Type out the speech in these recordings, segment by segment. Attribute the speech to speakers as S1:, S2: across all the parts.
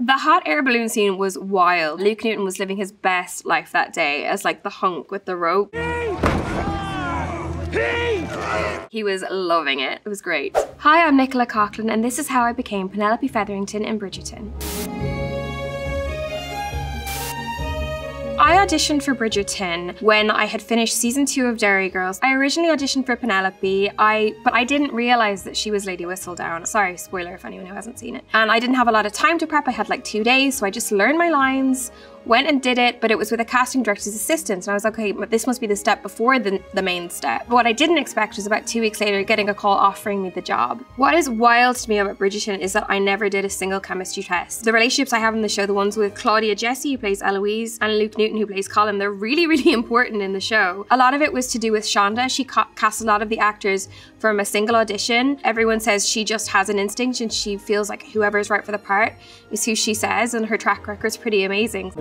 S1: The hot air balloon scene was wild. Luke Newton was living his best life that day as like the hunk with the rope. He was loving it. It was great. Hi, I'm Nicola Coughlan, and this is how I became Penelope Featherington in Bridgerton. I auditioned for Bridgerton when I had finished season 2 of Derry Girls. I originally auditioned for Penelope, but I didn't realize that she was Lady Whistledown. Sorry, spoiler if anyone who hasn't seen it. And I didn't have a lot of time to prep. I had like 2 days, so I just learned my lines, went and did it, but it was with a casting director's assistant. And I was like, okay, but this must be the step before the main step. But what I didn't expect was about 2 weeks later getting a call offering me the job. What is wild to me about Bridgerton is that I never did a single chemistry test. The relationships I have in the show, the ones with Claudia Jessie, who plays Eloise, and Luke Newton, who plays Colin, they're really, really important in the show. A lot of it was to do with Shonda. She cast a lot of the actors from a single audition. Everyone says she just has an instinct and she feels like whoever's right for the part is who she says, and her track record's pretty amazing.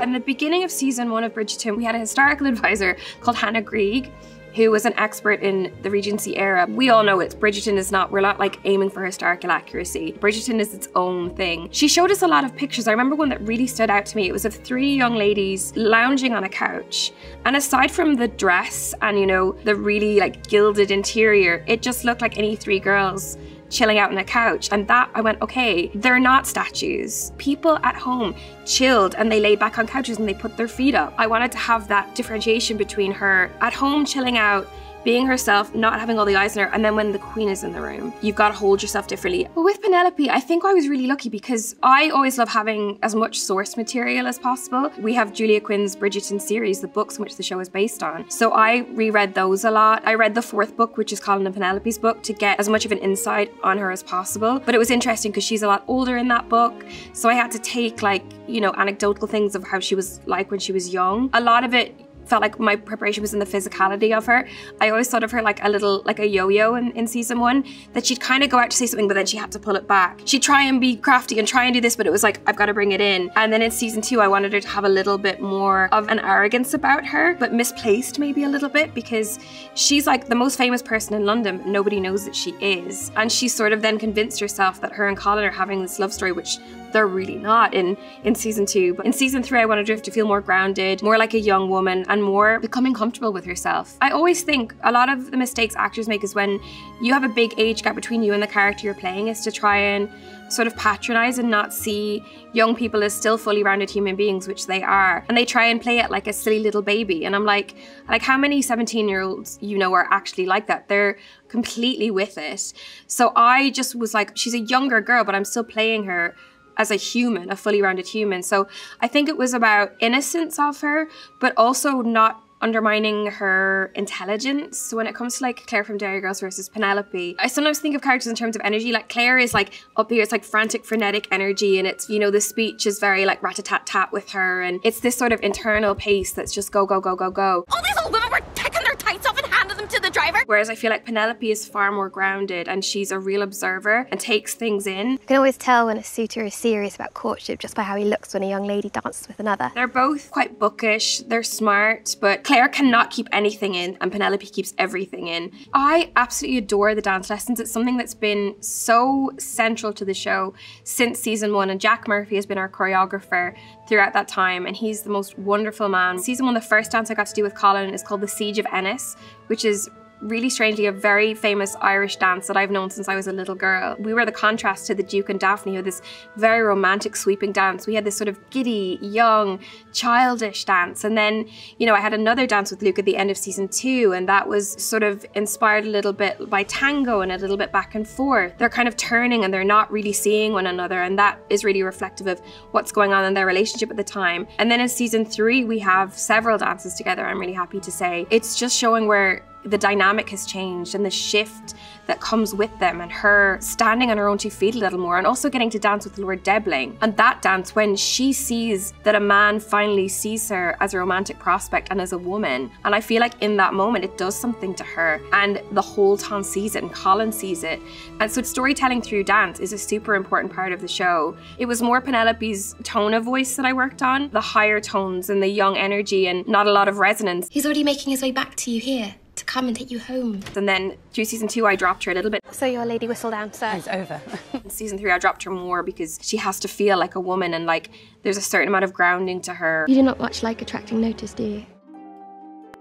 S1: In the beginning of season 1 of Bridgerton, we had a historical advisor called Hannah Grieg, who was an expert in the Regency era. We all know we're not like aiming for historical accuracy. Bridgerton is its own thing. She showed us a lot of pictures. I remember one that really stood out to me. It was of 3 young ladies lounging on a couch. And aside from the dress and, you know, the really like gilded interior, it just looked like any 3 girls chilling out on a couch. And that, I went, okay, they're not statues. People at home chilled and they laid back on couches and they put their feet up. I wanted to have that differentiation between her at home chilling out, being herself, not having all the eyes on her, and then when the queen is in the room, you've got to hold yourself differently. But with Penelope, I think I was really lucky because I always love having as much source material as possible. We have Julia Quinn's Bridgerton series, the books in which the show is based on. So I reread those a lot. I read the 4th book, which is Colin and Penelope's book, to get as much of an insight on her as possible. But it was interesting because she's a lot older in that book. So I had to take like, you know, anecdotal things of how she was like when she was young. A lot of it felt like my preparation was in the physicality of her. I always thought of her like a yo-yo in season 1, that she'd kind of go out to say something, but then she had to pull it back. She'd try and be crafty and try and do this, but it was like, I've got to bring it in. And then in season 2, I wanted her to have a little bit more of an arrogance about her, but misplaced maybe a little bit, because she's like the most famous person in London, but nobody knows that she is. And she sort of then convinced herself that her and Colin are having this love story, which they're really not in season 2. But in season 3, I wanted her to feel more grounded, more like a young woman, and more becoming comfortable with herself. I always think a lot of the mistakes actors make is when you have a big age gap between you and the character you're playing, is to try and sort of patronize and not see young people as still fully rounded human beings, which they are. And they try and play it like a silly little baby. And I'm like how many 17-year-olds you know are actually like that? They're completely with it. So I just was like, she's a younger girl, but I'm still playing her as a human, a fully rounded human. So I think it was about innocence of her, but also not undermining her intelligence. So when it comes to like Claire from Derry Girls versus Penelope, I sometimes think of characters in terms of energy. Like Claire is like up here, it's like frantic, frenetic energy, and it's, you know, the speech is very like rat-a-tat-tat with her, and it's this sort of internal pace that's just go, go, go, go, go.
S2: All these old women were taking their tights off and handing them to the driver.
S1: Whereas I feel like Penelope is far more grounded, and she's a real observer and takes things in.
S3: You can always tell when a suitor is serious about courtship just by how he looks when a young lady dances with another.
S1: They're both quite bookish, they're smart, but Claire cannot keep anything in and Penelope keeps everything in. I absolutely adore the dance lessons. It's something that's been so central to the show since season 1, and Jack Murphy has been our choreographer throughout that time, and he's the most wonderful man. Season 1, the first dance I got to do with Colin is called The Siege of Ennis, which is really strangely a very famous Irish dance that I've known since I was a little girl. We were the contrast to the Duke and Daphne, who had this very romantic sweeping dance. We had this sort of giddy, young, childish dance. And then, you know, I had another dance with Luke at the end of season 2, and that was sort of inspired a little bit by tango and a little bit back and forth. They're kind of turning and they're not really seeing one another, and that is really reflective of what's going on in their relationship at the time. And then in season 3, we have several dances together, I'm really happy to say. It's just showing where the dynamic has changed and the shift that comes with them, and her standing on her own 2 feet a little more, and also getting to dance with Lord Debling. And that dance, when she sees that a man finally sees her as a romantic prospect and as a woman, and I feel like in that moment it does something to her, and the whole town sees it and Colin sees it. And so storytelling through dance is a super important part of the show. It was more Penelope's tone of voice that I worked on, the higher tones and the young energy and not a lot of resonance.
S2: He's already making his way back to you here, to
S4: come and take you home.
S1: And then through season 2, I dropped her a little bit.
S3: So your lady whistle down, sir.
S5: It's over.
S1: In season 3, I dropped her more because she has to feel like a woman, and like there's a certain amount of grounding to her.
S3: You do not much like attracting notice, do you?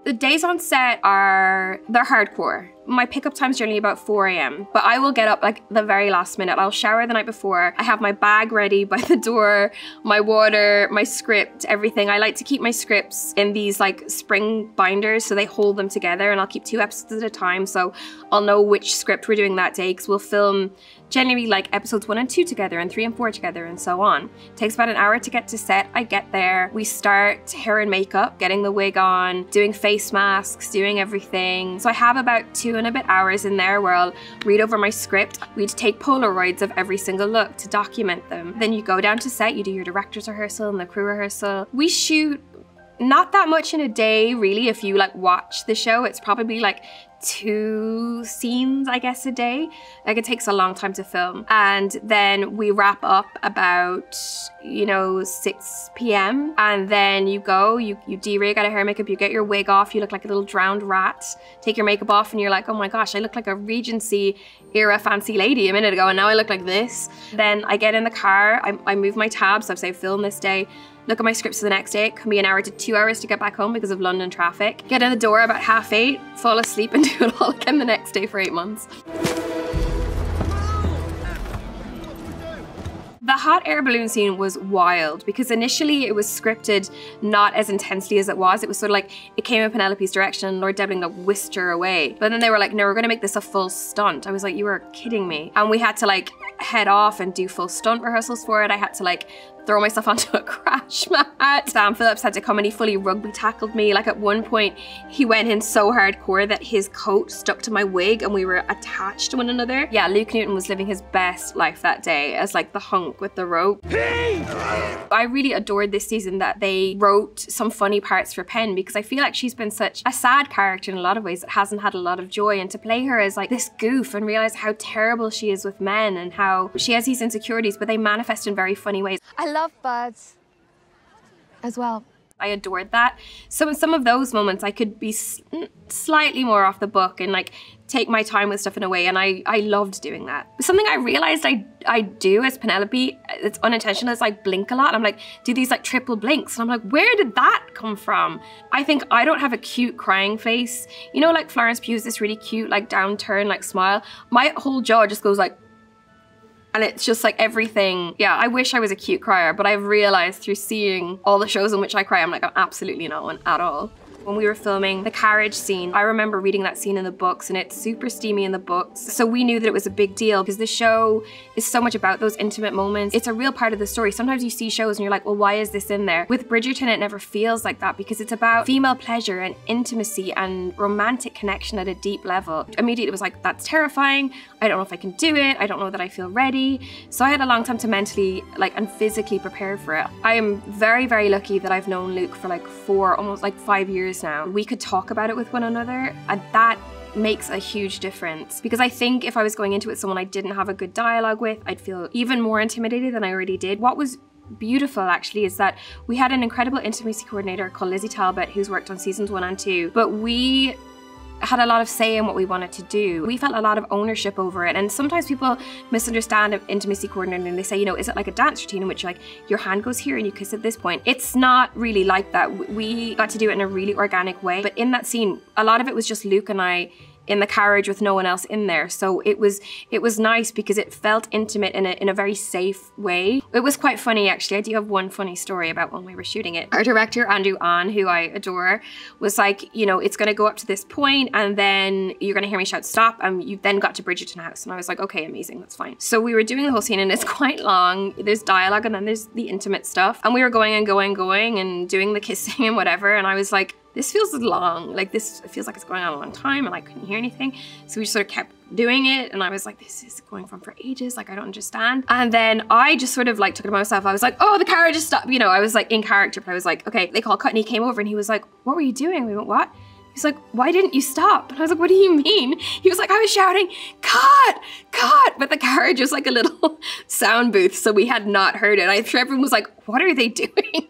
S1: The days on set they're hardcore. My pickup time's generally about 4 a.m. But I will get up like the very last minute. I'll shower the night before. I have my bag ready by the door, my water, my script, everything. I like to keep my scripts in these like spring binders so they hold them together, and I'll keep 2 episodes at a time so I'll know which script we're doing that day, because we'll film generally like episodes 1 and 2 together and 3 and 4 together and so on. It takes about an hour to get to set. I get there. We start hair and makeup, getting the wig on, doing face masks, doing everything. So I have about 2 and a bit hours in there where I'll read over my script. We'd take Polaroids of every single look to document them. Then you go down to set, you do your director's rehearsal and the crew rehearsal. We shoot not that much in a day, really. If you like watch the show, it's probably like 2 scenes, I guess, a day. Like, it takes a long time to film. And then we wrap up about, you know, 6 p.m. And then you go, you de-rig out of hair and makeup, you get your wig off, you look like a little drowned rat, take your makeup off, and you're like, oh my gosh, I look like a Regency era fancy lady a minute ago, and now I look like this. Then I get in the car, I move my tabs, so I say film this day, look at my scripts for the next day. It can be an hour to 2 hours to get back home because of London traffic. Get in the door about 8:30, fall asleep, and do it all again the next day for 8 months. The hot air balloon scene was wild because initially it was scripted not as intensely as it was. It was sort of like, it came in Penelope's direction and Lord Debling whisked her away. But then they were like, no, we're gonna make this a full stunt. I was like, you are kidding me. And we had to like head off and do full stunt rehearsals for it. I had to like throw myself onto a crash mat. Sam Phillips had to come and he fully rugby tackled me. Like, at one point, he went in so hardcore that his coat stuck to my wig and we were attached to one another. Yeah, Luke Newton was living his best life that day as like the hunk with the rope. I really adored this season that they wrote some funny parts for Pen, because I feel like she's been such a sad character in a lot of ways that hasn't had a lot of joy, and to play her as like this goof and realize how terrible she is with men and how she has these insecurities, but they manifest in very funny ways.
S3: I love birds as well.
S1: I adored that. So in some of those moments, I could be slightly more off the book and like take my time with stuff in a way, and I loved doing that. Something I realized I do as Penelope, it's unintentional, is like blink a lot. I'm like, do these like triple blinks, and I'm like, where did that come from? I think I don't have a cute crying face. You know, like Florence Pugh's this really cute like downturn like smile. My whole jaw just goes like, and it's just like everything. Yeah, I wish I was a cute crier, but I've realized through seeing all the shows in which I cry, I'm like, I'm absolutely not one at all. When we were filming the carriage scene, I remember reading that scene in the books, and it's super steamy in the books. So we knew that it was a big deal because the show is so much about those intimate moments. It's a real part of the story. Sometimes you see shows and you're like, well, why is this in there? With Bridgerton, it never feels like that because it's about female pleasure and intimacy and romantic connection at a deep level. Immediately it was like, that's terrifying. I don't know if I can do it. I don't know that I feel ready. So I had a long time to mentally and physically prepare for it. I am very, very lucky that I've known Luke for like 4, almost like 5 years now. We could talk about it with one another, and that makes a huge difference, because I think if I was going into it with someone I didn't have a good dialogue with, I'd feel even more intimidated than I already did. What was beautiful actually is that we had an incredible intimacy coordinator called Lizzie Talbot, who's worked on seasons 1 and 2, but we had a lot of say in what we wanted to do. We felt a lot of ownership over it, and sometimes people misunderstand an intimacy coordinator and they say, you know, is it like a dance routine in which like your hand goes here and you kiss at this point? It's not really like that. We got to do it in a really organic way, but in that scene, a lot of it was just Luke and I in the carriage with no one else in there. So it was nice because it felt intimate in a very safe way. It was quite funny actually. I do have one funny story about when we were shooting it. Our director, Andrew Ahn, who I adore, was like, you know, it's gonna go up to this point and then you're gonna hear me shout stop, and you then got to Bridgerton House. And I was like, okay, amazing, that's fine. So we were doing the whole scene and it's quite long. There's dialogue and then there's the intimate stuff. And we were going and going and doing the kissing and whatever. And I was like, this feels long, like this feels like it's going on a long time, and I couldn't hear anything. So we just sort of kept doing it, and I was like, this is going on for ages, like I don't understand. And then I just sort of like took it to myself. I was like, oh, the carriage is stopped. You know, I was like in character, but I was like, okay, they called cut, and he came over and he was like, what were you doing? We went, what? He's like, why didn't you stop? And I was like, what do you mean? He was like, I was shouting, cut, cut. But the carriage was like a little sound booth, so we had not heard it. I'm sure everyone was like, what are they doing?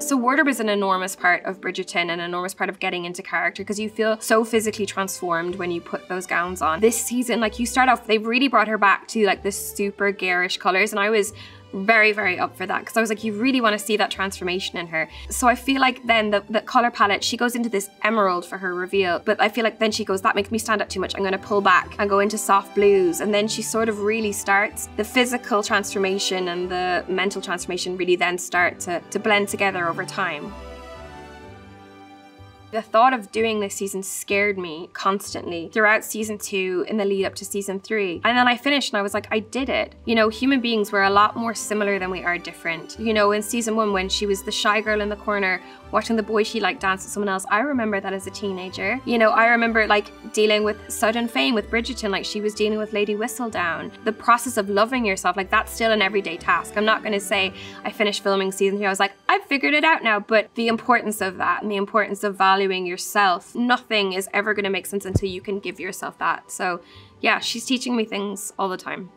S1: So wardrobe is an enormous part of Bridgerton, an enormous part of getting into character, because you feel so physically transformed when you put those gowns on. This season, like, you start off, they've really brought her back to like this super garish colors, and I was very, very up for that, because I was like, you really want to see that transformation in her. So I feel like then the color palette, she goes into this emerald for her reveal, but I feel like then she goes, that makes me stand up too much, I'm going to pull back and go into soft blues. And then she sort of really starts, the physical transformation and the mental transformation really then start to blend together over time. The thought of doing this season scared me constantly throughout season 2 in the lead up to season 3. And then I finished and I was like, I did it. You know, human beings were a lot more similar than we are different. You know, in season 1, when she was the shy girl in the corner watching the boy she liked dance with someone else, I remember that as a teenager. You know, I remember like dealing with sudden fame with Bridgerton, like she was dealing with Lady Whistledown. The process of loving yourself, like that's still an everyday task. I'm not gonna say I finished filming season 3, I was like, I've figured it out now, but the importance of that and the importance of valuing yourself, nothing is ever gonna make sense until you can give yourself that. So yeah, she's teaching me things all the time.